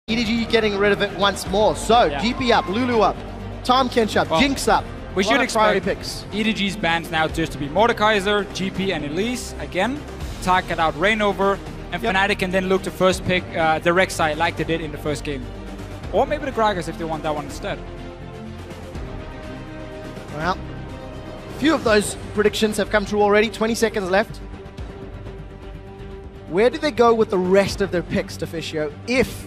EDG getting rid of it once more. So, GP up, Lulu up, Tom Kench up, Jinx up. We should expect picks. EDG's bans now just to be Mordekaiser, GP, and Elise again. Target out Reignover, and Fnatic can then look to first pick the Rek'Sai like they did in the first game. Or maybe the Gragas if they want that one instead. Well, a few of those predictions have come true already. 20 seconds left. Where do they go with the rest of their picks, Deficio, if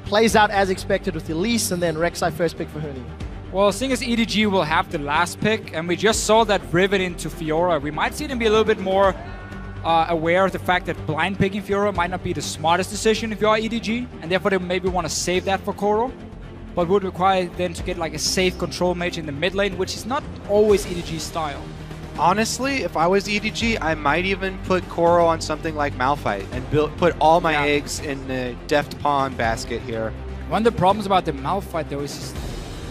plays out as expected with Elise and then Rek'Sai first pick for Huni? Well, seeing as EDG will have the last pick, and we just saw that Riven into Fiora, we might see them be a little bit more aware of the fact that blind picking Fiora might not be the smartest decision if you are EDG, and therefore they maybe want to save that for Koro, but would require them to get like a safe control mage in the mid lane, which is not always EDG's style. Honestly, if I was EDG, I might even put Koro on something like Malphite and put all my eggs in the Deft Pawn basket here. One of the problems about the Malphite though is just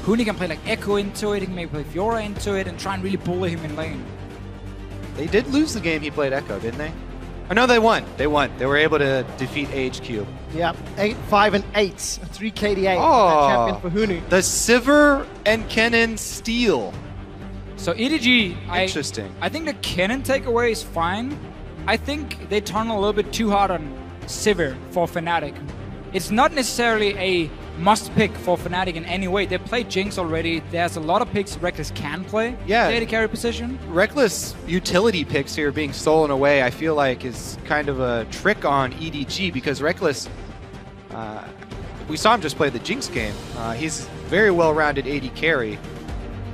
Huni can play like Echo into it, he can maybe play Fiora into it and try and really bully him in lane. They did lose the game he played Echo, didn't they? Oh no, they won. They won. They were able to defeat AHQ. Yeah, 8, 5, and 8. 3 KDA. Oh, champion for Huni. The Sivir and Kennen steal. So EDG, Interesting. I think the Kennen takeaway is fine. I think they turn a little bit too hard on Sivir for Fnatic. It's not necessarily a must-pick for Fnatic in any way. They play Jinx already. There's a lot of picks Reckless can play. Yeah. The AD carry position. Reckless utility picks here being stolen away, I feel like is kind of a trick on EDG because Reckless, we saw him just play the Jinx game. He's very well-rounded AD carry.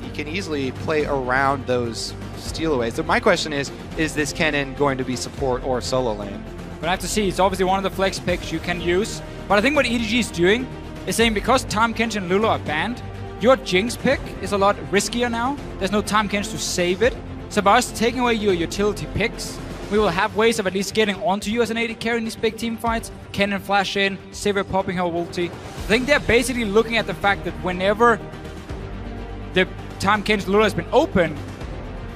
He can easily play around those stealaways. So my question is this Kennen going to be support or solo lane? We'll have to see. It's obviously one of the flex picks you can use. But I think what EDG is doing is saying because Tahm Kench and Lulu are banned, your Jinx pick is a lot riskier now. There's no Tahm Kench to save it. So by us taking away your utility picks, we will have ways of at least getting onto you as an AD carry in these big team fights. Kennen flash in, Sivir popping her ulti. I think they're basically looking at the fact that whenever the Tahm Kench Lulu has been open,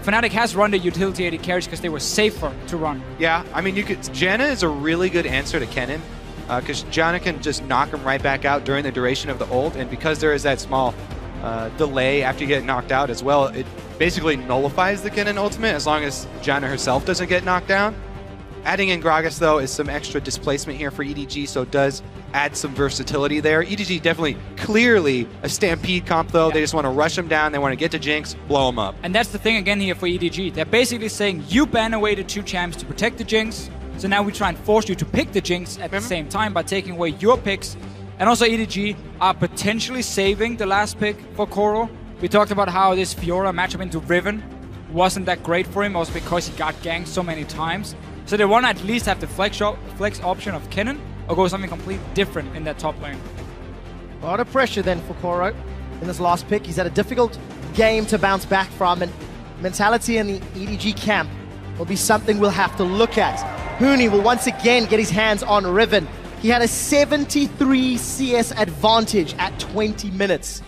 Fnatic has run the utility AD carries because they were safer to run. Yeah, I mean, Janna is a really good answer to Kennen because Janna can just knock him right back out during the duration of the ult, and because there is that small delay after you get knocked out as well, it basically nullifies the Kennen ultimate as long as Janna herself doesn't get knocked down. Adding in Gragas, though, is some extra displacement here for EDG, so it does add some versatility there. EDG definitely, clearly a Stampede comp, though. They just want to rush him down. They want to get to Jinx, blow him up. And that's the thing again here for EDG. They're basically saying, you ban away the 2 champs to protect the Jinx, so now we try and force you to pick the Jinx at the same time by taking away your picks. And also EDG are potentially saving the last pick for Koro. We talked about how this Fiora matchup into Riven wasn't that great for him, also because he got ganked so many times. So they want to at least have the flex option of Kennen or go something completely different in that top lane. A lot of pressure then for Koro in this last pick. He's had a difficult game to bounce back from, and mentality in the EDG camp will be something we'll have to look at. Huni will once again get his hands on Riven. He had a 73 CS advantage at 20 minutes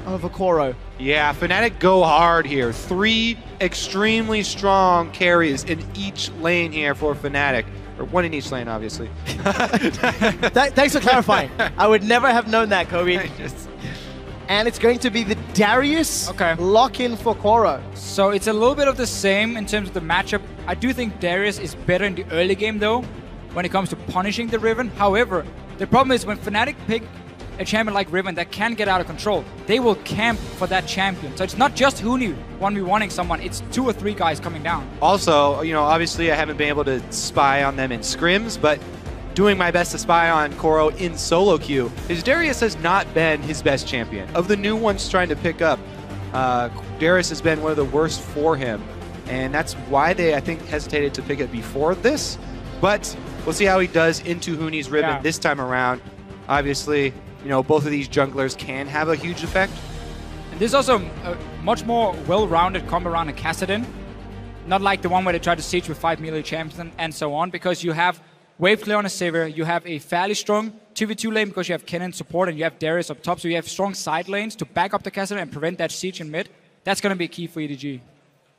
over Koro. Yeah, Fnatic go hard here. 3 extremely strong carries in each lane here for Fnatic. Or 1 in each lane, obviously. Thanks for clarifying. I would never have known that, Kobe. And it's going to be the Darius lock-in for Koro. So it's a little bit of the same in terms of the matchup. I do think Darius is better in the early game, though, when it comes to punishing the Riven. However, the problem is when Fnatic pick a champion like Riven that can get out of control, they will camp for that champion. So it's not just Huni 1v1ing someone, it's 2 or 3 guys coming down. Also, you know, obviously I haven't been able to spy on them in scrims, but doing my best to spy on Koro in solo queue, his Darius has not been his best champion. Of the new ones trying to pick up, Darius has been one of the worst for him, and that's why they, I think, hesitated to pick it before this. But we'll see how he does into Huni's Riven this time around. Obviously, you know, both of these junglers can have a huge effect. And there's also a much more well-rounded combo around a Kassadin. Not like the one where they try to siege with 5 melee champions and so on, because you have wave clear on a Sivir, you have a fairly strong 2v2 lane because you have Kennen support and you have Darius up top, so you have strong side lanes to back up the Kassadin and prevent that siege in mid. That's going to be key for EDG.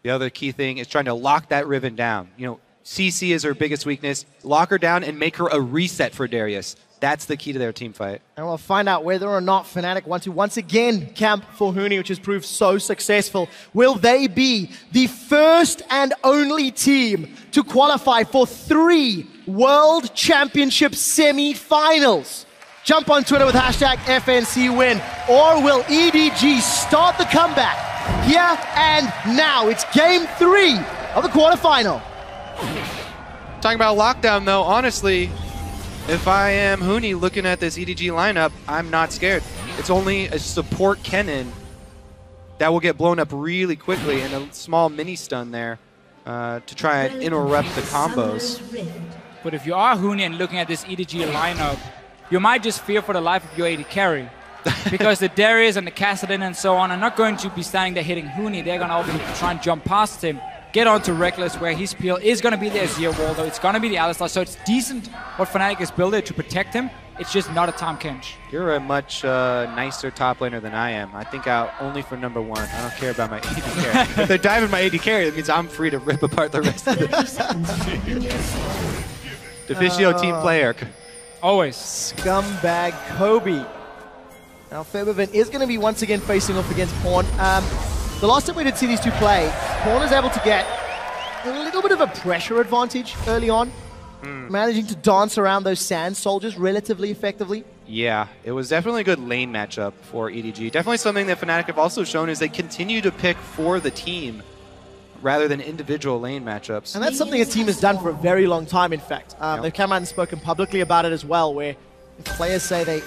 The other key thing is trying to lock that Riven down. You know, CC is her biggest weakness. Lock her down and make her a reset for Darius. That's the key to their team fight. And we'll find out whether or not Fnatic want to once again camp for Huni, which has proved so successful. Will they be the first and only team to qualify for 3 World Championship semi-finals? Jump on Twitter with hashtag FNCWin. Or will EDG start the comeback here and now? It's game 3 of the quarterfinal. Talking about lockdown, though, honestly, if I am Huni looking at this EDG lineup, I'm not scared. It's only a support Kennen that will get blown up really quickly and a small mini stun there to try and interrupt the combos. But if you are Huni and looking at this EDG lineup, you might just fear for the life of your AD carry. Because the Darius and the Kassadin and so on are not going to be standing there hitting Huni. They're going to try and jump past him, get onto Reckless, where his peel is going to be the Azir wall, though. It's going to be the Alistar, so it's decent what Fnatic has built it to protect him. It's just not a Tahm Kench. You're a much nicer top laner than I am. I think out only for number 1. I don't care about my AD carry. If they're diving my AD carry, that means I'm free to rip apart the rest of it. Deficio team player. Always. Scumbag Kobe. Now Febiven is going to be once again facing off against Pawn. The last time we did see these two play, Pawn is able to get a little bit of a pressure advantage early on, managing to dance around those sand soldiers relatively effectively. Yeah, it was definitely a good lane matchup for EDG. Definitely something that Fnatic have also shown is they continue to pick for the team rather than individual lane matchups. And that's something a team has done for a very long time, in fact. They've come out and spoken publicly about it as well, where if players say they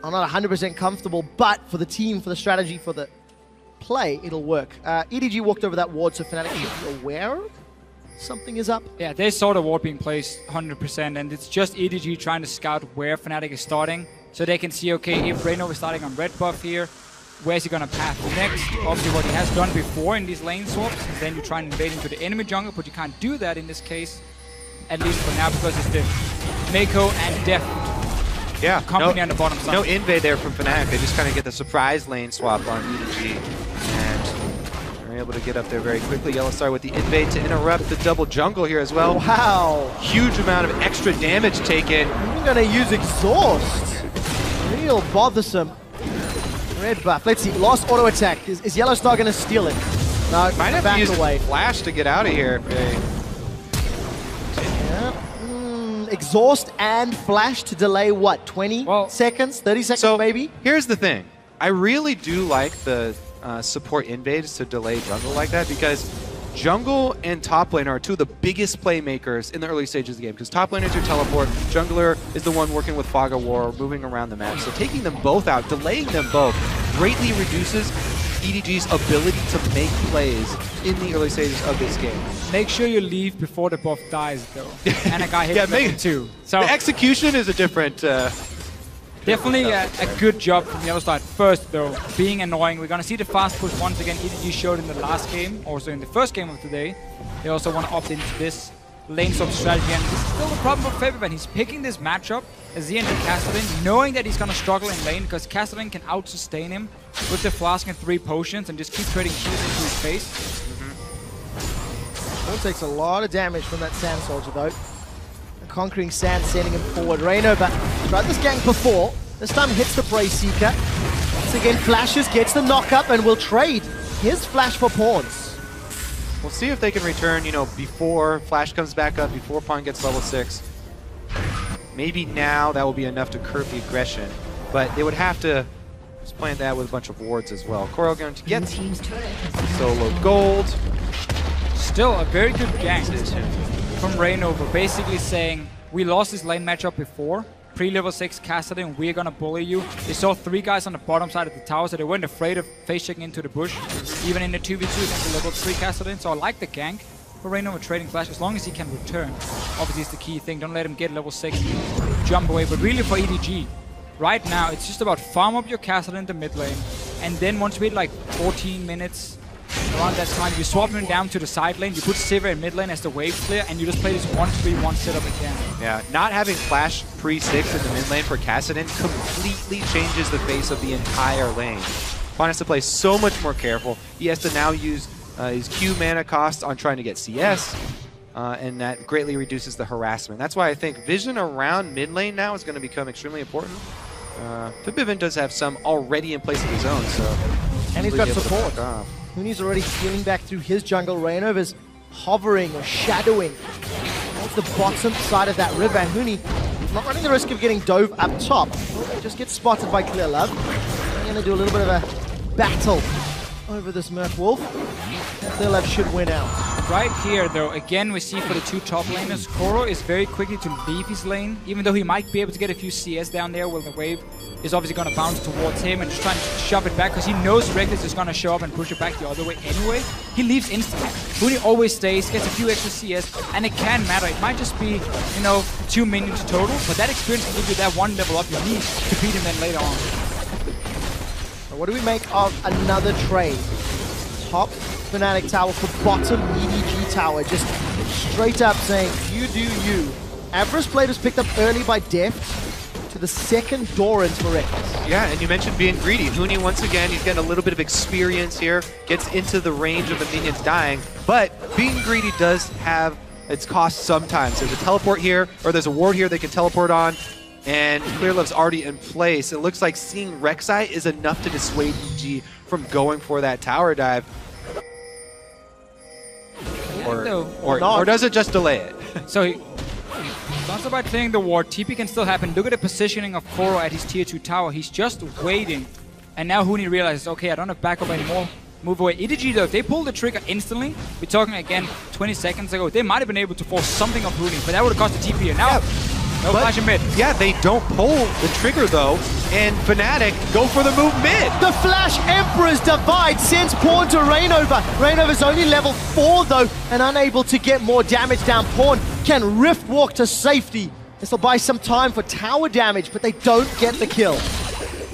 are not 100% comfortable, but for the team, for the strategy, for the play, it'll work. EDG walked over that ward, so Fnatic should be aware something is up. Yeah, they saw the ward being placed 100%, and it's just EDG trying to scout where Fnatic is starting, so they can see, okay, if Reino is starting on red buff here, where's he going to path next? Obviously, what he has done before in these lane swaps is then you try and invade into the enemy jungle, but you can't do that in this case, at least for now, because it's the Mako and Deft company on the bottom side. No invade there from Fnatic. They just kind of get the surprise lane swap on EDG. And they're able to get up there very quickly. Yellowstar with the invade to interrupt the double jungle here as well. Wow. Huge amount of extra damage taken. We're going to use Exhaust. Real bothersome. Red buff. Let's see. Lost auto attack. Is Yellowstar going to steal it? No, might have to use away. Flash to get out of here. Exhaust and Flash to delay what, 20 seconds, 30 seconds maybe? Here's the thing. I really do like the support invades to delay jungle like that, because jungle and top lane are two of the biggest playmakers in the early stages of the game, because top lane is your teleport, jungler is the one working with Fog of War, moving around the map. So taking them both out, delaying them both, greatly reduces EDG's ability to make plays in the early stages of this game. Make sure you leave before the buff dies, though. And a guy hits level 2. So the execution is a different... definitely a good job from Yellowstar first, though. Being annoying. We're going to see the fast push once again. EDG showed in the last game, also in the first game of today. They also want to opt into this lane swap strategy, and this is still the problem for Febiven. He's picking this matchup, Azir and Kassadin, knowing that he's going to struggle in lane, because Kassadin can out-sustain him with the flask and 3 potions and just keep trading shields into his face. Paul takes a lot of damage from that Sand Soldier, though. The Conquering Sand sending him forward. Reino, but tried this gank before. This time hits the Brave Seeker. Once again, flashes, gets the knock-up, and will trade his Flash for Pawns. We'll see if they can return, you know, before Flash comes back up, before Pawn gets level 6. Maybe now that will be enough to curb the aggression, but they would have to just plant that with a bunch of wards as well. Coral going to get solo gold. Still a very good gank from Rainover, basically saying, we lost this lane matchup before, pre-level 6 Kassadin, we're gonna bully you. They saw 3 guys on the bottom side of the tower, so they weren't afraid of face-checking into the bush, even in the 2v2 against the level 3 Kassadin, so I like the gank for Rainover trading Flash, as long as he can return. Obviously it's the key thing, don't let him get level 6, jump away, but really for EDG, right now it's just about farm up your Kassadin in the mid lane, and then once we hit like 14 minutes, around that time, you swap him down to the side lane, you put Sivir in mid lane as the wave clear, and you just play this 1-3-1 setup again. Yeah, not having Flash pre-6 in the mid lane for Kassadin completely changes the face of the entire lane. Pawn has to play so much more careful. He has to now use his Q mana cost on trying to get CS. and that greatly reduces the harassment. That's why I think vision around mid lane now is going to become extremely important. Fibivin does have some already in place of his own, so... And he's got support. Huni's already healing back through his jungle. Reinova's hovering or shadowing towards the bottom side of that river. And Huni not running the risk of getting dove up top. Just gets spotted by Clear Love. They're going to do a little bit of a battle over this Merc Wolf. Clear Love should win out. Right here, though, again, we see for the two top laners, Koro is very quickly to leave his lane, even though he might be able to get a few CS down there while the wave is obviously going to bounce towards him and just trying to shove it back because he knows Reckless is going to show up and push it back the other way anyway. He leaves instantly. Huni always stays, gets a few extra CS, and it can matter. It might just be, you know, 2 minions total, but that experience can give you that one level up you need to beat him then later on. What do we make of another trade? Top Fnatic tower for bottom EDG tower. Just straight up saying, you do you. Avarice Blade was picked up early by Deft to the second Doran's for Reckless. Yeah, and you mentioned being greedy. Huni, once again, he's getting a little bit of experience here, gets into the range of the minions dying, but being greedy does have its cost sometimes. There's a teleport here, or there's a ward here they can teleport on, and Clear Love's already in place. It looks like seeing Rek'Sai is enough to dissuade EG from going for that tower dive. Or does it just delay it? So it's not about clearing the ward. TP can still happen. Look at the positioning of Koro at his tier 2 tower. He's just waiting. And now Huni realizes, okay, I don't have backup anymore. Move away. EDG, though, if they pull the trigger instantly, we're talking again 20 seconds ago, they might have been able to force something of Huni, but that would have cost the TP. And now, no flash in mid. Yeah, they don't pull the trigger, though, and Fnatic go for the move mid. The Flash Emperor's Divide sends Pawn to Rainova. Rainova's only level 4, though, and unable to get more damage down. Pawn can Rift Walk to safety. This will buy some time for tower damage, but they don't get the kill.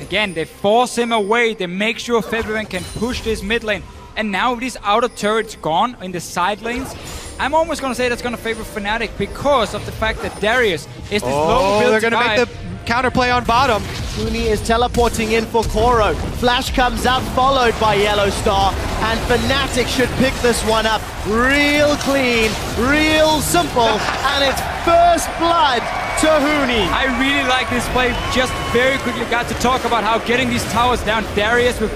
Again, they force him away. They make sure February can push this mid lane. And now with these outer turrets gone in the side lanes, I'm almost going to say that's going to favor Fnatic because of the fact that Darius is this low build. They're going to make the counterplay on bottom. Huni is teleporting in for Koro. Flash comes out, followed by Yellow Star, and Fnatic should pick this one up real clean, real simple, and it's first blood to Huni. I really like this play. Just very quickly got to talk about how getting these towers down, Darius with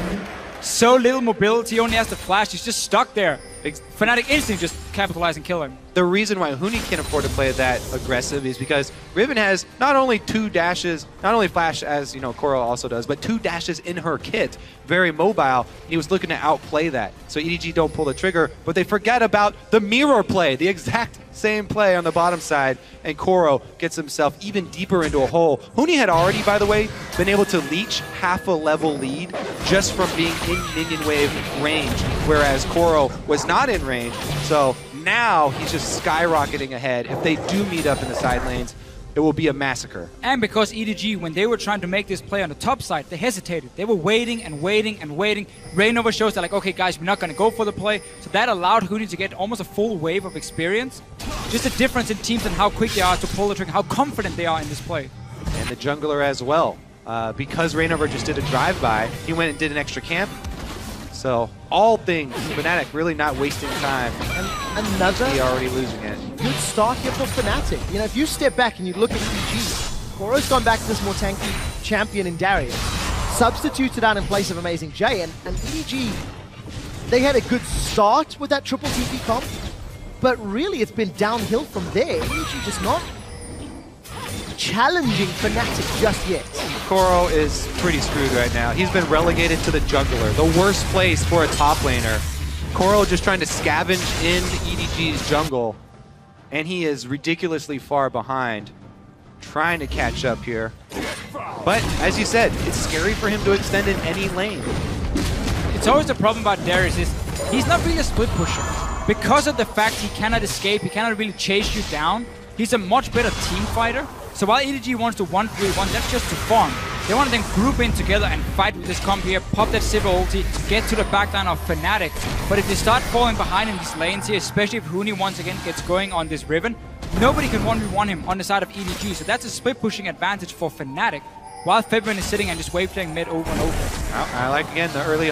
so little mobility, only has the flash, he's just stuck there. Fnatic instantly just capitalize and kill him. The reason why Huni can't afford to play that aggressive is because Riven has not only 2 dashes, not only flash as, you know, Koro also does, but 2 dashes in her kit. Very mobile. He was looking to outplay that. So EDG don't pull the trigger, but they forget about the mirror play, the exact same play on the bottom side, and Koro gets himself even deeper into a hole. Huni had already, by the way, been able to leech half a level lead just from being in minion wave range, whereas Koro was not in range. So now he's just skyrocketing ahead. If they do meet up in the side lanes, it will be a massacre. And because EDG, when they were trying to make this play on the top side, they hesitated. They were waiting and waiting and waiting. Rainova shows they're like, okay, guys, we're not going to go for the play. So that allowed Huni to get almost a full wave of experience. Just a difference in teams and how quick they are to pull the trigger, how confident they are in this play. And the jungler as well. Because Rainova just did a drive-by, he went and did an extra camp. So all things, Fnatic really not wasting time. And another he already losing it. Good start here for Fnatic. You know, if you step back and you look at EDG, Koro's gone back to this more tanky champion in Darius, substituted out in place of Amazing J, and EDG, they had a good start with that triple TP comp, but really it's been downhill from there. EDG just not challenging Fnatic just yet. Koro is pretty screwed right now. He's been relegated to the jungler, the worst place for a top laner. Koro just trying to scavenge in EDG's jungle, and he is ridiculously far behind, trying to catch up here. But as you said, it's scary for him to extend in any lane. It's always the problem about Darius is he's not really a split pusher. Because of the fact he cannot escape, he cannot really chase you down, he's a much better team fighter. So while EDG wants to 1-3-1, that's just to farm. They want to then group in together and fight with this comp here, pop that Sivir ulti, get to the backline of Fnatic. But if they start falling behind in these lanes here, especially if Huni once again gets going on this Riven, nobody can 1v1 him on the side of EDG. So that's a split pushing advantage for Fnatic, while February is sitting and just wave playing mid over and over. I like, again, the early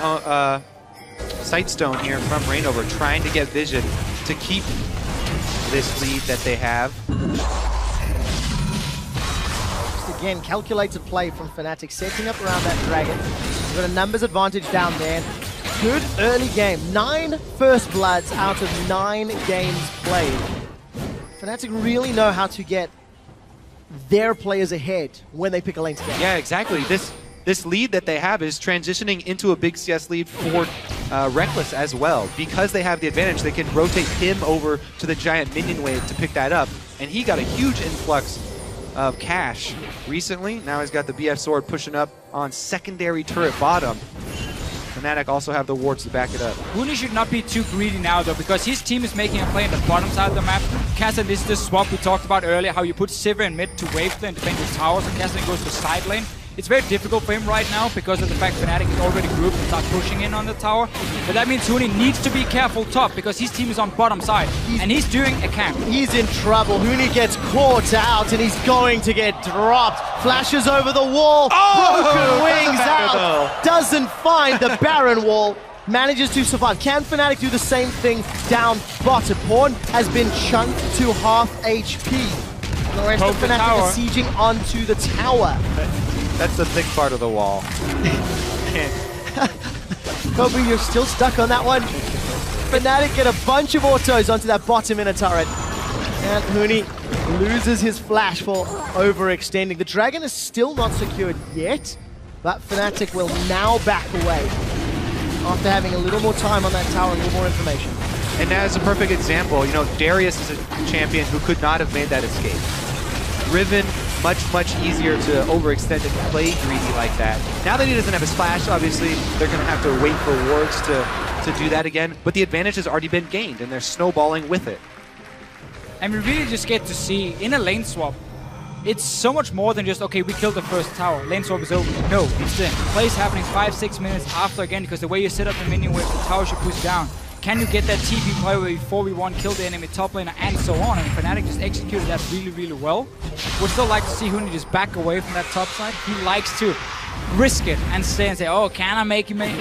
Sightstone here from Rainover, trying to get vision to keep this lead that they have. Just again, calculated play from Fnatic, setting up around that dragon. We've got a numbers advantage down there. Good early game. 9 first bloods out of 9 games played. Fnatic really know how to get their players ahead when they pick a lane together. Yeah, exactly. This lead that they have is transitioning into a big CS lead for Reckless as well. Because they have the advantage, they can rotate him over to the giant minion wave to pick that up. And he got a huge influx of cash recently. Now he's got the BF sword pushing up on secondary turret bottom. Fnatic also have the wards to back it up. Huni should not be too greedy now, though, because his team is making a play in the bottom side of the map. Kassadin, this is the swap we talked about earlier, how you put Sivir in mid to wave and defend the towers, and Kassadin goes to side lane. It's very difficult for him right now because of the fact Fnatic is already grouped and start pushing in on the tower. But that means Huni needs to be careful top because his team is on bottom side, and he's doing a camp. He's in trouble. Huni gets caught out, and he's going to get dropped. Flashes over the wall. Broken wings out. Doesn't find the Baron wall. Manages to survive. Can Fnatic do the same thing down bottom? Pawn has been chunked to half HP. And the rest of Fnatic is sieging onto the tower. That's the thick part of the wall. Kobe, you're still stuck on that one. Fnatic get a bunch of autos onto that bottom inner turret. And Huni loses his flash for overextending. The dragon is still not secured yet, but Fnatic will now back away after having a little more time on that tower and a little more information. And that is a perfect example. You know, Darius is a champion who could not have made that escape. Riven, much easier to overextend and play greedy like that. Now that he doesn't have his flash, obviously, they're going to have to wait for wards to do that again. But the advantage has already been gained, and they're snowballing with it. And we really just get to see, in a lane swap, it's so much more than just, okay, we killed the first tower, lane swap is over. No, it's then. The play is happening 5-6 minutes after again, because the way you set up the minion wave, the tower should push down. Can you get that TP play where before we kill the enemy top laner and so on? And Fnatic just executed that really well. Would still like to see Huni just back away from that top side. He likes to risk it and stay and say, oh, can I make a play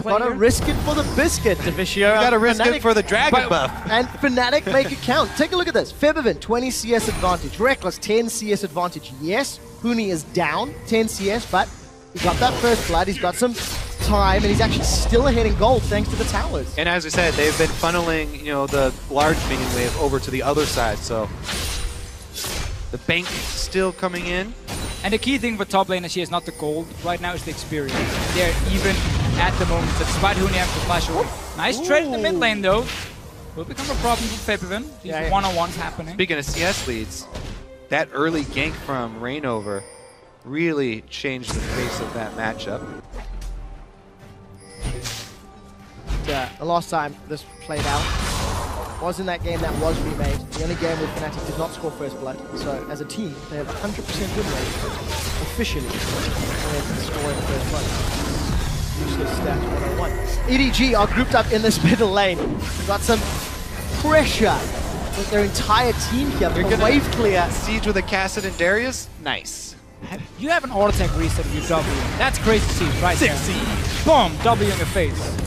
Gotta here? risk it for the biscuit, Devicio. You gotta risk it for the dragon buff. And Fnatic make it count. Take a look at this. Febiven, 20 CS advantage. Reckless, 10 CS advantage. Yes, Huni is down 10 CS, but he got that first blood. He's got some time, and he's actually still ahead in gold thanks to the towers. And as I said, they've been funneling, you know, the large minion wave over to the other side, so the bank still coming in. And the key thing for top laners here is not the gold right now, it's the experience. They're even at the moment, so despite Huni having to flash away. Nice trade in the mid lane though. Will become a problem for Febiven. These one-on-ones happening. Speaking of CS leads, that early gank from Reignover really changed the face of that matchup. The last time this played out was in that game that was remade. The only game where Fnatic did not score first blood. So as a team, they have 100% win rate officially when scoring first blood. Useless stat 101. EDG are grouped up in this middle lane. They've got some pressure with their entire team here. You're gonna wave clear. Siege with a Kassadin and Darius? Nice. You have an auto attack reset of your W. That's crazy to see right there. Boom! W in your face.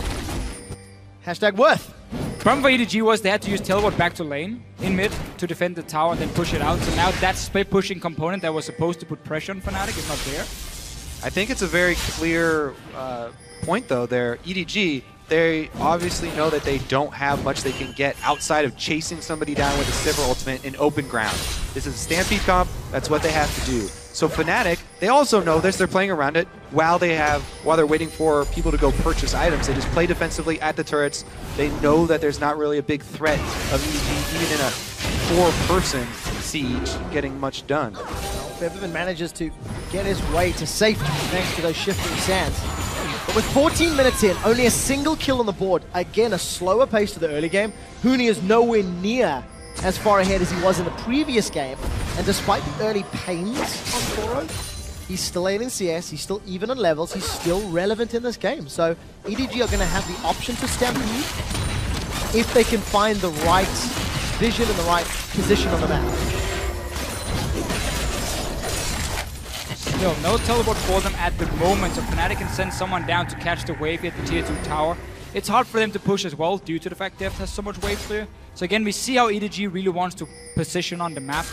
Hashtag worth. Problem for EDG was they had to use teleport back to lane in mid to defend the tower and then push it out. So now that split pushing component that was supposed to put pressure on Fnatic is not there. I think it's a very clear point though there. EDG, they obviously know that they don't have much they can get outside of chasing somebody down with a Sivir ultimate in open ground. This is a Stampede comp, that's what they have to do. So Fnatic, they also know this, they're playing around it while they're waiting for people to go purchase items. They just play defensively at the turrets. They know that there's not really a big threat of EDG, even in a 4-person siege, getting much done. Febiven manages to get his way to safety thanks to those shifting sands. But with 14 minutes in, only a single kill on the board. Again, a slower pace to the early game. Huni is nowhere near as far ahead as he was in the previous game. And despite the early pains on Toro, he's still late in CS, he's still even on levels, he's still relevant in this game. So EDG are going to have the option to stampede if they can find the right vision and the right position on the map. Still, no teleport for them at the moment, so Fnatic can send someone down to catch the wave at the tier 2 tower. It's hard for them to push as well due to the fact Deft has so much wave clear. So again, we see how EDG really wants to position on the map.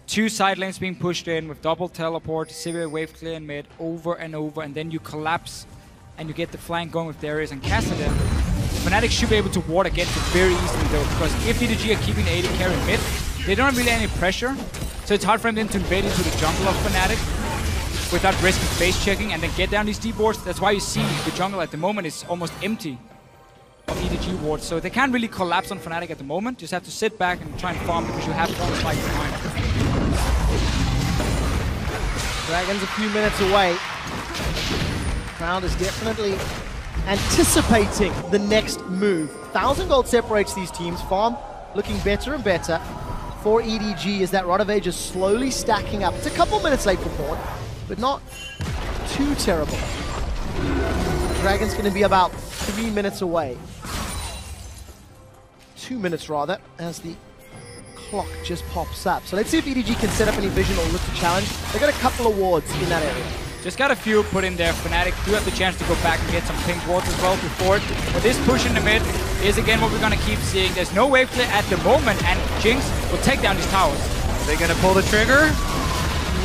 2 side lanes being pushed in with double teleport, severe wave clear in mid, over and over, and then you collapse and you get the flank going with Darius and Kassadin. Fnatic should be able to ward against it very easily though, because if EDG are keeping the AD carry mid, they don't have really any pressure, so it's hard for them to invade into the jungle of Fnatic without risking base checking and then get down these deep wards. That's why you see the jungle at the moment is almost empty of EDG wards, so they can't really collapse on Fnatic at the moment. Just have to sit back and try and farm because you have one fight behind. Dragon's a few minutes away. Crowd is definitely anticipating the next move. 1,000 gold separates these teams. Farm looking better and better for EDG as that Rod of Age is slowly stacking up. It's a couple minutes late for Pawn, but not too terrible. Dragon's going to be about 3 minutes away. 2 minutes rather, as the clock just pops up. So let's see if EDG can set up any vision or look to challenge. They got a couple of wards in that area. Just got a few put in there. Fnatic do have the chance to go back and get some pink wards as well before it. But this push in the mid is again what we're going to keep seeing. There's no wave clear at the moment, and Jinx will take down these towers. Are they going to pull the trigger?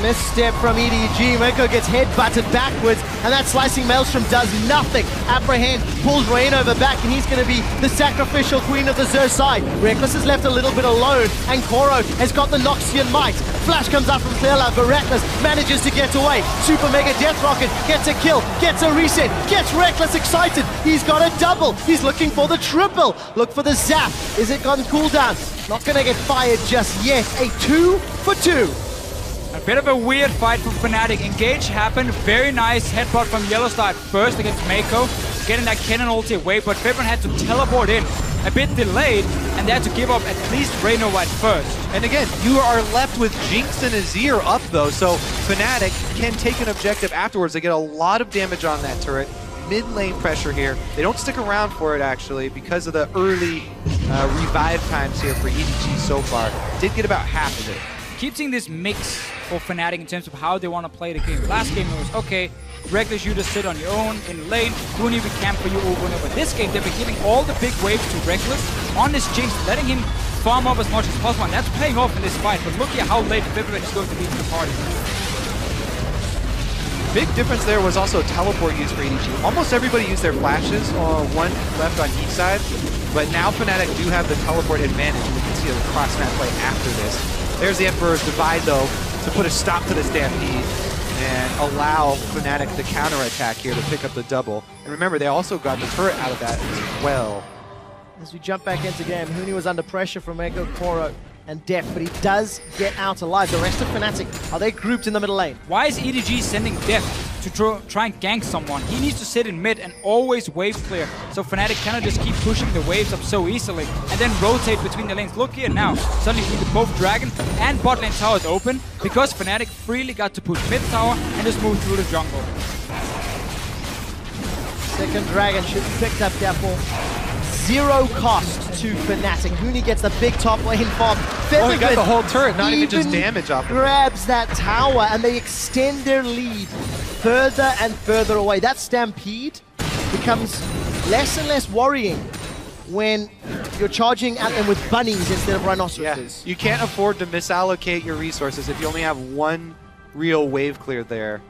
Misstep from EDG. Meko gets head-butted backwards, and that slicing Maelstrom does nothing. Apprehend pulls Rain over back, and he's going to be the sacrificial queen of the Xur side. Rekkles is left a little bit alone, and Koro has got the Noxian Might. Flash comes out from Clearlove, but Rekkles manages to get away. Super Mega Death Rocket gets a kill, gets a reset, gets Rekkles excited. He's got a double. He's looking for the triple. Look for the zap. Is it on cooldown? Not going to get fired just yet. A 2 for 2. A bit of a weird fight from Fnatic. Engage happened. Very nice headbutt from Yellowstar first against Mako. Getting that cannon ulti away, but Fibron had to teleport in. A bit delayed, and they had to give up at least Reno at first. And again, you are left with Jinx and Azir up though, so Fnatic can take an objective afterwards. They get a lot of damage on that turret. Mid lane pressure here. They don't stick around for it actually because of the early revive times here for EDG so far. Did get about half of it. Keep seeing this mix for Fnatic in terms of how they want to play the game. Last game it was, okay, Rekkles, you just sit on your own in lane, Huni, we camp for you over and over. This game, they've been giving all the big waves to Rekkles on this Jinx, letting him farm up as much as possible, and that's paying off in this fight. But look at how late Fibron is going to be to the party. Big difference there was also teleport use for EDG. Almost everybody used their flashes, one left on each side, but now Fnatic do have the teleport advantage, and we can see a cross-map play after this. There's the Emperor's Divide, though, to put a stop to the Stampede and allow Fnatic the counter-attack here to pick up the double. And remember, they also got the turret out of that as well. As we jump back into game, Huni was under pressure from Meko, Koro, and Def, but he does get out alive. The rest of Fnatic, are they grouped in the middle lane? Why is EDG sending Def to try and gank someone? He needs to sit in mid and always wave clear, so Fnatic cannot just keep pushing the waves up so easily and then rotate between the lanes. Look here now, suddenly we see both Dragon and bot lane towers open because Fnatic freely got to push mid tower and just move through the jungle. Second Dragon should be picked up there for 0 cost to Fnatic. Huni gets the big top lane farm. Oh, he got the whole turret, not even just damage off of it. Grabs that tower, and they extend their lead further and further away. That Stampede becomes less and less worrying when you're charging at them with bunnies instead of rhinoceroses. Yeah. You can't afford to misallocate your resources if you only have one real wave clear there.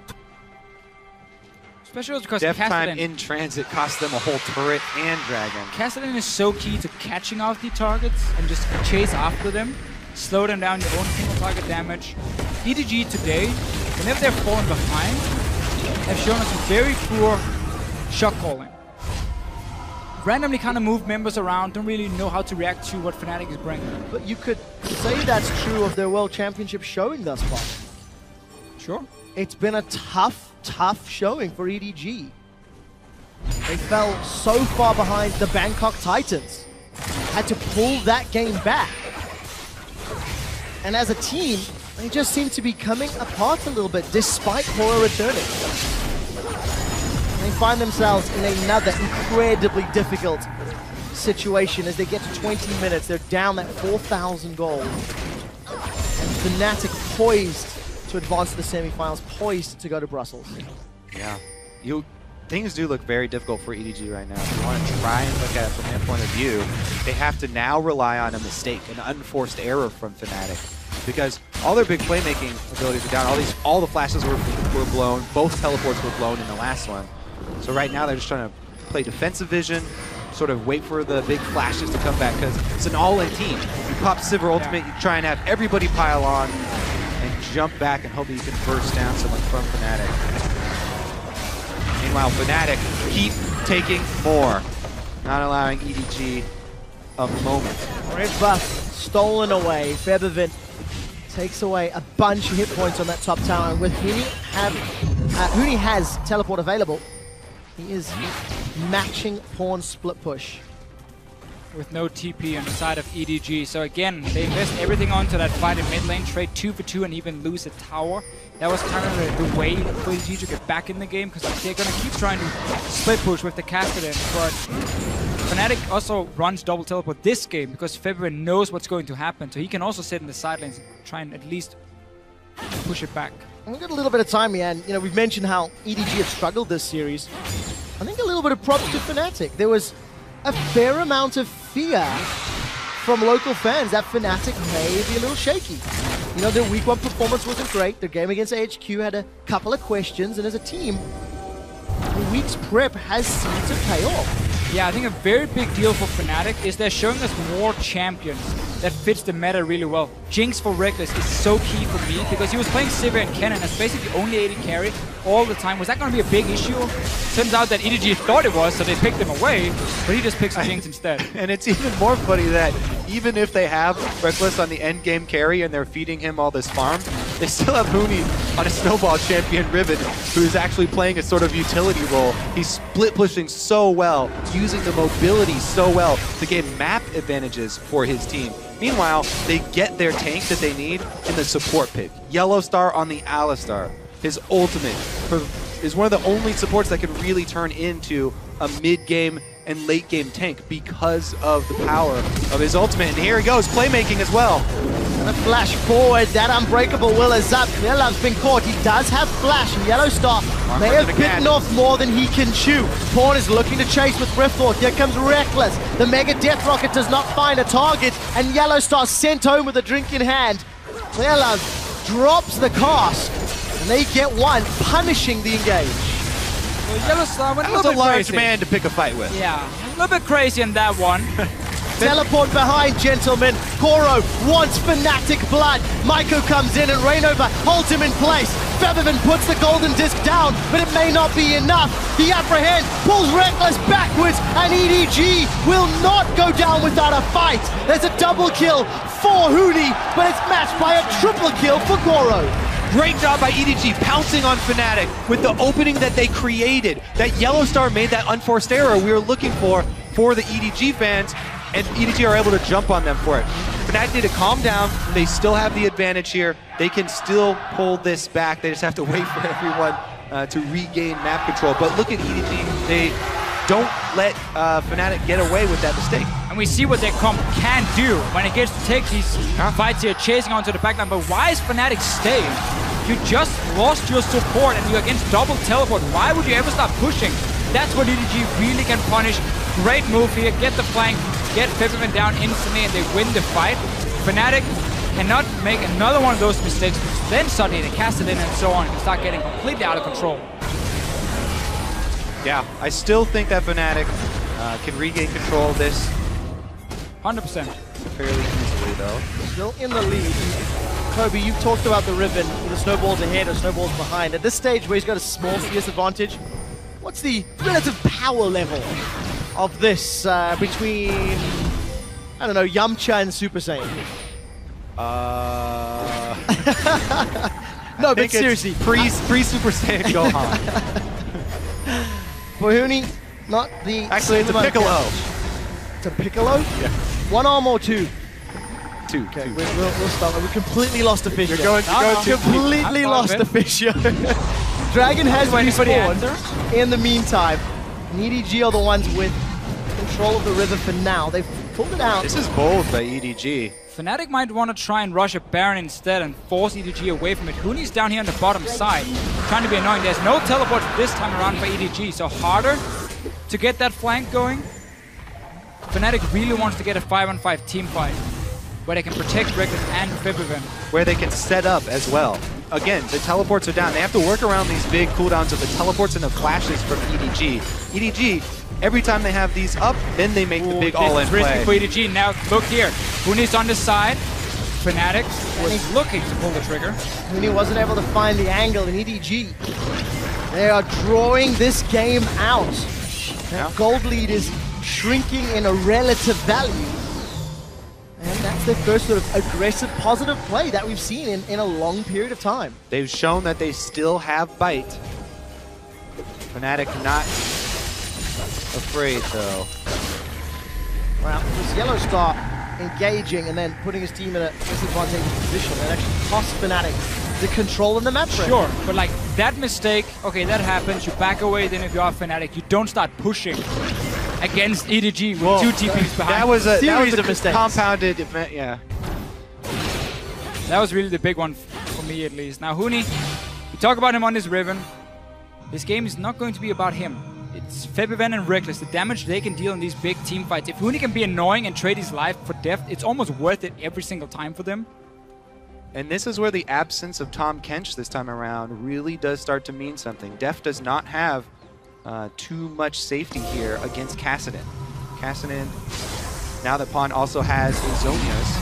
Especially because Death Kassadin, time in transit cost them a whole turret and dragon. Kassadin is so key to catching off the targets and just chase after them, slow them down, your own single target damage. EDG today, whenever they're falling behind, have shown us some very poor shot calling. Randomly kind of move members around, don't really know how to react to what Fnatic is bringing. But you could say that's true of their World Championship showing thus far. Sure. It's been a tough showing for EDG. They fell so far behind the Bangkok Titans. Had to pull that game back. And as a team, they just seem to be coming apart a little bit despite Koro returning. They find themselves in another incredibly difficult situation as they get to 20 minutes. They're down that 4,000 gold. And Fnatic poised to advance to the semifinals, poised to go to Brussels. Yeah. You things do look very difficult for EDG right now. If you want to try and look at it from their point of view, they have to now rely on a mistake, an unforced error from Fnatic, because all their big playmaking abilities are down. All the flashes were blown. Both teleports were blown in the last one. So right now they're just trying to play defensive vision, sort of wait for the big flashes to come back, because it's an all-in team. You pop Sivir ultimate, you try and have everybody pile on and jump back and hope that you can burst down someone from Fnatic. Meanwhile, Fnatic keep taking more, not allowing EDG a moment. Red buff stolen away. Feathervin takes away a bunch of hit points on that top tower. And with Huni has teleport available, he is matching Pawn split push. With no TP on the side of EDG. So again, they invest everything onto that fight in mid lane, trade 2 for 2 and even lose a tower. That was kind of the way for EDG to get back in the game, because they're going to keep trying to split push with the Castellan. But Fnatic also runs double teleport this game because Feathervin knows what's going to happen. So he can also sit in the sidelines and try and at least push it back. And we've got a little bit of time here, and we've mentioned how EDG have struggled this series. I think a little bit of props to Fnatic. There was a fair amount of fear from local fans that Fnatic may be a little shaky. Their week 1 performance wasn't great. Their game against AHQ had a couple of questions, and as a team, the week's prep has seemed to pay off. Yeah, I think a very big deal for Fnatic is they're showing us more champions that fits the meta really well. Jinx for Reckless is so key for me because he was playing Sivir and Kennen as basically only AD carry all the time. Was that going to be a big issue? Turns out that EDG thought it was, so they picked him away, but he just picks Jinx instead. And it's even more funny that even if they have Reckless on the end game carry and they're feeding him all this farm, they still have Huni on a snowball champion, Riven, who's actually playing a sort of utility role. He's split pushing so well, using the mobility so well to gain map advantages for his team. Meanwhile, they get their tank that they need in the support pick. Yellow Star on the Alistar. His ultimate is one of the only supports that can really turn into a mid-game and late-game tank because of the power of his ultimate. And here he goes, playmaking as well. And a flash forward, that unbreakable will is up. Yellow's been caught. He does have flash. Yellow Star may have bitten off more than he can chew. Pawn is looking to chase with Riftwalk. Here comes Reckless. The Mega Death Rocket does not find a target, and Yellow Star sent home with a drink in hand. Yellow drops the cast, and they get one, punishing the engage. Well, Yellow Star went That was a large man to pick a fight with. Yeah, a little bit crazy in that one. Teleport behind, gentlemen. Koro wants Fnatic blood. Maiko comes in and Rainover holds him in place. Feathervin puts the golden disc down, but it may not be enough. The upper hand pulls Reckless backwards, and EDG will not go down without a fight. There's a double kill for Huni, but it's matched by a triple kill for Koro. Great job by EDG pouncing on Fnatic with the opening that they created. That Yellow Star made that unforced error we were looking for the EDG fans, and EDG are able to jump on them for it. Fnatic need to calm down. They still have the advantage here. They can still pull this back. They just have to wait for everyone to regain map control. But look at EDG. They don't let Fnatic get away with that mistake. And we see what their comp can do when it gets to take these fights here, chasing onto the backline. But why is Fnatic staying? You just lost your support and you're against double teleport. Why would you ever start pushing? That's what EDG really can punish. Great move here. Get the flank, get Feathervin down instantly, and they win the fight. Fnatic cannot make another one of those mistakes, because then suddenly they cast it in and so on and start getting completely out of control. Yeah, I still think that Fnatic can regain control of this 100%. fairly easily, though. Still in the lead. Kobe, you've talked about the Riven, the snowballs ahead or snowballs behind. At this stage where he's got a small CS advantage, what's the relative power level of this between, I don't know, Yamcha and Super Saiyan? No, but seriously. Pre-Super Saiyan Gohan. For Huni, not the... Actually, it's a Piccolo. It's a Piccolo? Yeah. One arm or two? Two. Okay, we'll stop. We completely lost the fish. You're going too completely lost the fish. Dragon has respawned in the meantime. EDG are the ones with control of the river for now. They've pulled it out. This is bold by EDG. Fnatic might want to try and rush a Baron instead and force EDG away from it. Huni's down here on the bottom side, trying to be annoying. There's no teleport this time around for EDG, so harder to get that flank going. Fnatic really wants to get a 5-on-5 team fight where they can protect Reckless and Febiven. Where they can set up as well. Again, the teleports are down. They have to work around these big cooldowns of the teleports and the flashes from EDG. EDG, every time they have these up, then they make the big all-in play. Risky for EDG. Now, look here. Huni's on the side. Fnatic was looking to pull the trigger. Huni wasn't able to find the angle in EDG. They are drawing this game out. That gold lead is shrinking in a relative value. And that's their first sort of aggressive, positive play that we've seen in a long period of time. They've shown that they still have bite. Fnatic not afraid, though. Wow, this Yellow Star engaging and then putting his team in a disadvantageous position and actually cost Fnatic the control in the map. Sure, but like that mistake, okay, that happens. You back away, then if you are Fnatic, you don't start pushing against EDG with 2 TPs behind. That was a series of mistakes. Compounded event, yeah. That was really the big one for me, at least. Now, Huni, we talk about him on this Riven. This game is not going to be about him. It's Febiven and Reckless, the damage they can deal in these big team fights. If Huni can be annoying and trade his life for death, it's almost worth it every single time for them. And this is where the absence of Tahm Kench this time around really does start to mean something. Def does not have too much safety here against Kassadin. Kassadin, now that Pawn also has Azonias,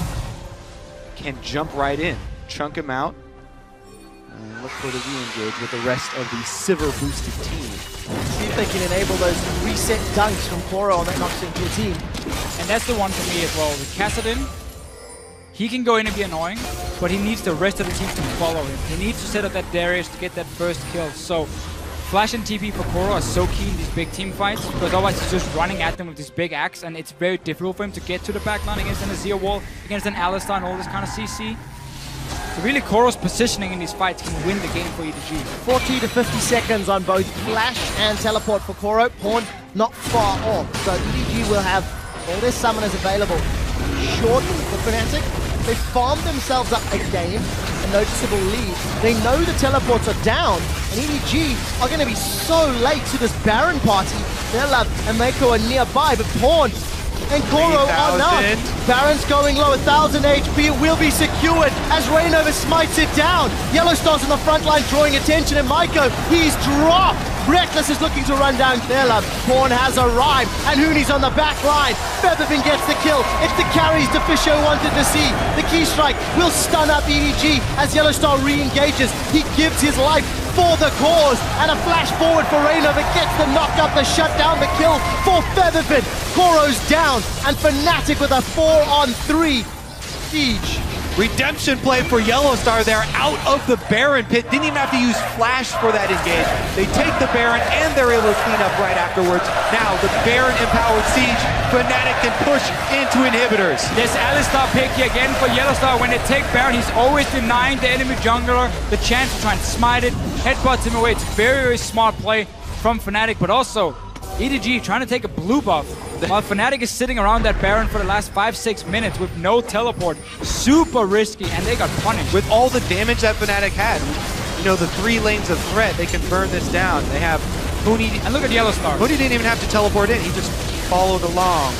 can jump right in, chunk him out, and look for the re-engage with the rest of the Sivir-boosted team. See if they can enable those reset dunks from Koro on that knocks into your team. And that's the one for me as well. With Kassadin, he can go in and be annoying, but he needs the rest of the team to follow him. He needs to set up that Darius to get that first kill. So Flash and TP for Koro are so key in these big team fights, because otherwise he's just running at them with this big axe, and it's very difficult for him to get to the backline against an Azir wall, against an Alistar and all this kind of CC. So really, Koro's positioning in these fights can win the game for EDG. 40 to 50 seconds on both Flash and Teleport for Koro. Pawn not far off, so EDG will have all their summoners available shortly for Fnatic. They farmed themselves up a game, a noticeable lead. They know the teleports are down, and EDG are going to be so late to this Baron party. Bella and Mako are nearby, but Pawn and Koro are not. Baron's going low, 1000 HP, it will be secured as Reignover smites it down. Yellowstar's in the front line drawing attention, and Maiko, he's dropped. Reckless is looking to run down Bella. Pawn has arrived, and Huni's on the back line. Featherfin gets the kill. It's the carries Deficio wanted to see. The key strike will stun up EDG as Yellowstar re-engages. He gives his life for the cause, and a flash forward for Reignover gets the knock up, the shut down, the kill for Featherfin. Koro's down, and Fnatic with a 4-on-3 siege. Redemption play for Yellowstar. They're out of the Baron pit. Didn't even have to use Flash for that engage. They take the Baron, and they're able to clean up right afterwards. Now, the Baron-empowered siege, Fnatic can push into inhibitors. This Alistar pick here again for Yellowstar. When they take Baron, he's always denying the enemy jungler the chance to try and smite it, headbutts him away. It's a very, very smart play from Fnatic, but also EDG trying to take a blue buff while Fnatic is sitting around that Baron for the last 5-6 minutes with no teleport. Super risky, and they got punished. With all the damage that Fnatic had, you know, the 3 lanes of threat, they can burn this down. They have Huni. And look at Yellowstar. Huni didn't even have to teleport in. He just followed along.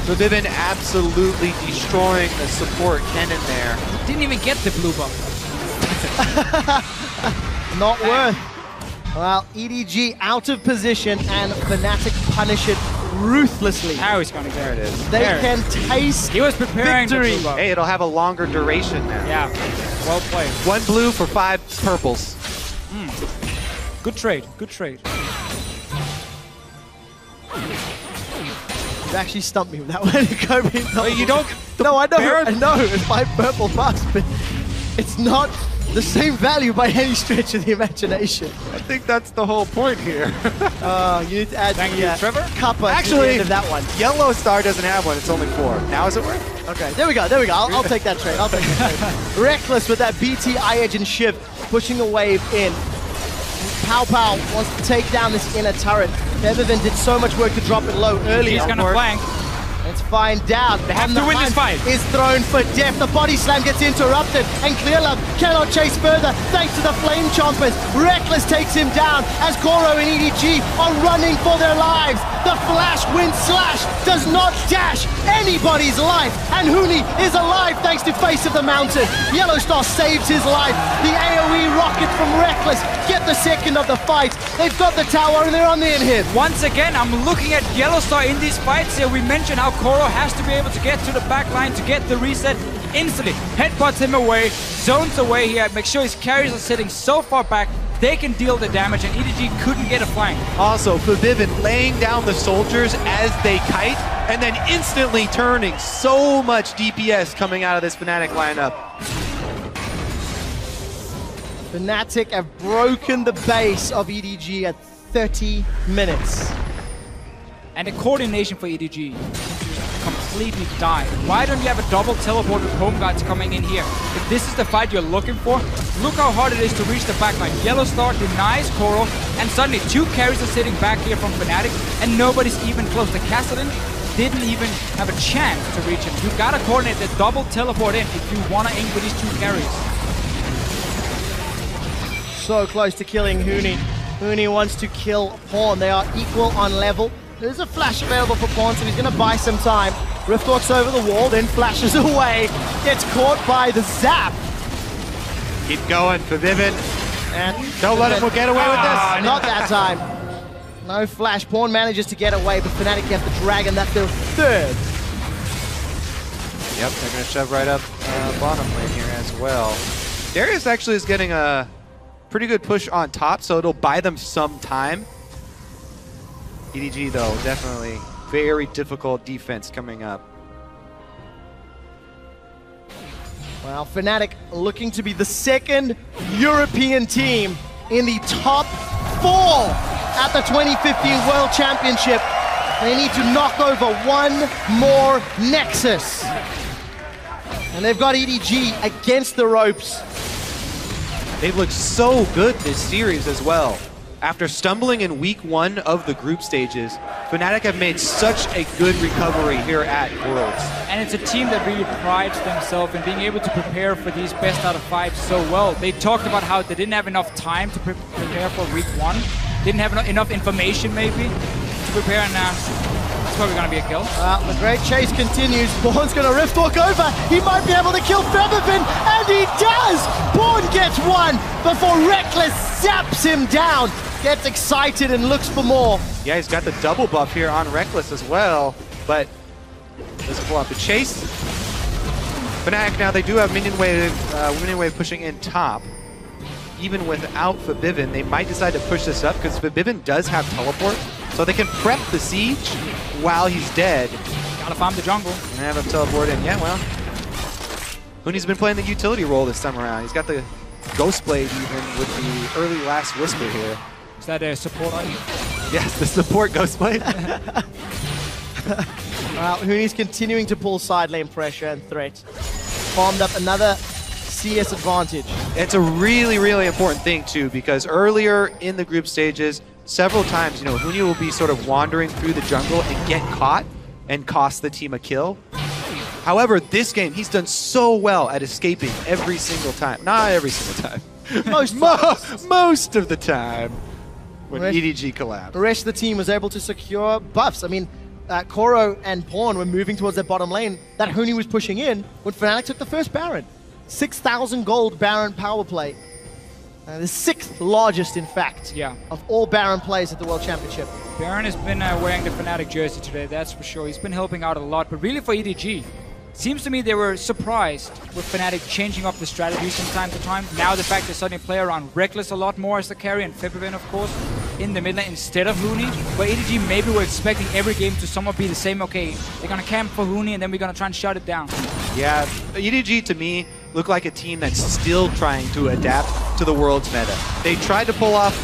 So they've been absolutely destroying the support Kennen there. He didn't even get the blue buff. Not worth. Well, EDG out of position, and Fnatic punish it ruthlessly. Now he's going to get it. They can taste He was preparing victory. the blue buff. Hey, it'll have a longer duration now. Yeah, well played. 1 blue for 5 purples. Good trade, good trade. You actually stumped me with that one, Kobe. No, Wait, you don't... No, I know. Baron? I know. It's 5 purple bucks, but it's not the same value by any stretch of the imagination. I think that's the whole point here. You need to add Thank you, Trevor. Kappa Actually, to the end of that one. Yellowstar doesn't have one. It's only 4. Now is it worth? Okay, there we go. I'll take that trade. I'll take that trade. Reckless with that BT, Edge, and Shiv pushing a wave in. Pow Pow wants to take down this inner turret. Featherfin did so much work to drop it low early. He's going to flank. Let's find out. They have to win this fight. Is thrown for death. The body slam gets interrupted, and Clearlove cannot chase further thanks to the Flame Chompers. Reckless takes him down as Koro and EDG are running for their lives. The Flash Wind Slash does not dash anybody's life, and Huni is alive thanks to Face of the Mountain. Yellowstar saves his life. The AoE rocket from Reckless get the second of the fight. They've got the tower and they're on the inhib. Once again, I'm looking at Yellowstar in these fights here. We mentioned how Koro has to be able to get to the back line to get the reset instantly. Headbutts him away, zones away here, make sure his carries are sitting so far back they can deal the damage, and EDG couldn't get a flank. Also, Fnatic laying down the soldiers as they kite, and then instantly turning. So much DPS coming out of this Fnatic lineup. Fnatic have broken the base of EDG at 30 minutes. And the coordination for EDG completely died. Why don't you have a double teleport with home guards coming in here? If this is the fight you're looking for, look how hard it is to reach the backline. Yellowstar denies Koro, and suddenly two carries are sitting back here from Fnatic, and nobody's even close. The Kassadin didn't even have a chance to reach him. You gotta coordinate the double teleport in if you wanna aim with these two carries. So close to killing Huni. Huni wants to kill Pawn. They are equal on level. There's a flash available for Pawn, so he's going to buy some time. Rift walks over the wall, then flashes away. Gets caught by the zap. Keep going for Vivid. And don't let him get away with this. Not that time. No flash. Pawn manages to get away, but Fnatic have the Dragon. That's their third. Yep, they're going to shove right up bottom lane here as well. Darius actually is getting a pretty good push on top, so it'll buy them some time. EDG, though, definitely very difficult defense coming up. Well, Fnatic looking to be the second European team in the top 4 at the 2015 World Championship. They need to knock over one more Nexus. And they've got EDG against the ropes. They've looked so good this series as well. After stumbling in week 1 of the group stages, Fnatic have made such a good recovery here at Worlds. And it's a team that really prides themselves in being able to prepare for these best out of 5 so well. They talked about how they didn't have enough time to prepare for week 1. Didn't have enough information maybe to prepare, and it's probably going to be a kill. The great chase continues. Born's going to rift walk over. He might be able to kill Featherfin, and he does! Born gets one before Reckless zaps him down. Gets excited and looks for more. Yeah, he's got the double buff here on Reckless as well, but doesn't pull out the chase. Fnatic now, they do have minion wave pushing in top. Even without Fabivin, they might decide to push this up because Fabivin does have teleport, so they can prep the siege while he's dead. Gotta farm the jungle. And have him teleport in. Yeah, well, Huni's been playing the utility role this time around. He's got the Ghost Blade even with the early Last Whisper here. Is that a support item? Yes, the support Ghost Blade. Well, Huni's continuing to pull side lane pressure and threat. Farmed up another CS advantage. It's a really, really important thing too, because earlier in the group stages, several times, you know, Huni will be sort of wandering through the jungle and get caught and cost the team a kill. However, this game, he's done so well at escaping every single time. Not every single time. Most of the time when EDG collapsed. The rest of the team was able to secure buffs. I mean, Koro and Pawn were moving towards their bottom lane. That Huni was pushing in when Fnatic took the first Baron. 6,000 gold Baron power play. The 6th largest, in fact, of all Baron plays at the World Championship. Baron has been wearing the Fnatic jersey today, that's for sure. He's been helping out a lot, but really for EDG, seems to me they were surprised with Fnatic changing up the strategies from time to time. Now the fact they're starting to play around Reckless a lot more as the carry, and Featherfin, of course, in the mid lane instead of Huni. But EDG maybe were expecting every game to somewhat be the same. Okay, they're going to camp for Huni and then we're going to try and shut it down. Yeah, EDG to me look like a team that's still trying to adapt to the World's meta. They tried to pull off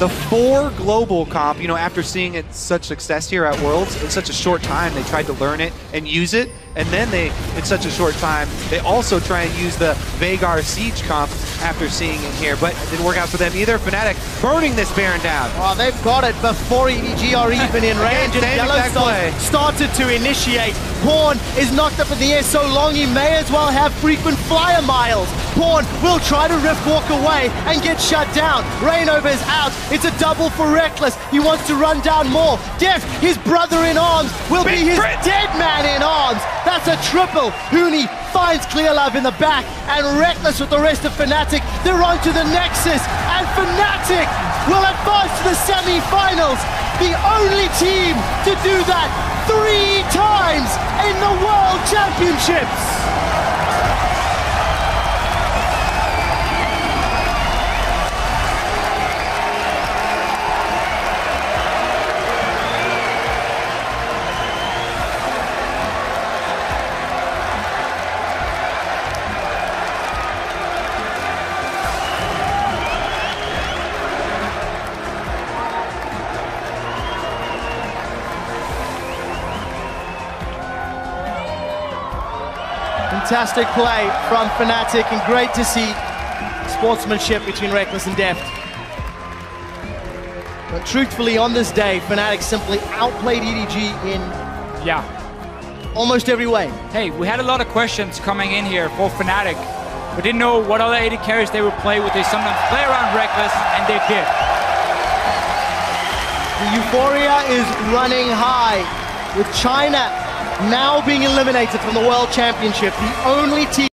The 4 global comp, you know, after seeing it such success here at Worlds, in such a short time, they tried to learn it and use it. And then in such a short time, they also try and use the Veigar Siege comp after seeing it here. But it didn't work out for them either. Fnatic burning this Baron down. Well, they've got it before EDG are even in range. And Yellowstone started to initiate. Pawn is knocked up in the air so long he may as well have frequent flyer miles. Pawn will try to rift walk away and get shut down. Rainover is out. It's a double for Reckless. He wants to run down more. Deft, his brother in arms, will be his dead man in arms. That's a triple. Huni finds Clear Love in the back, and Reckless with the rest of Fnatic. They're on to the Nexus, and Fnatic will advance to the semi-finals. The only team to do that 3 times in the World Championships. Fantastic play from Fnatic, and great to see sportsmanship between Reckless and Deft. But truthfully, on this day, Fnatic simply outplayed EDG in almost every way. Hey, we had a lot of questions coming in here for Fnatic. We didn't know what other AD carries they would play. Would they sometimes play around Reckless? And they did. The euphoria is running high, with China now being eliminated from the World Championship, the only team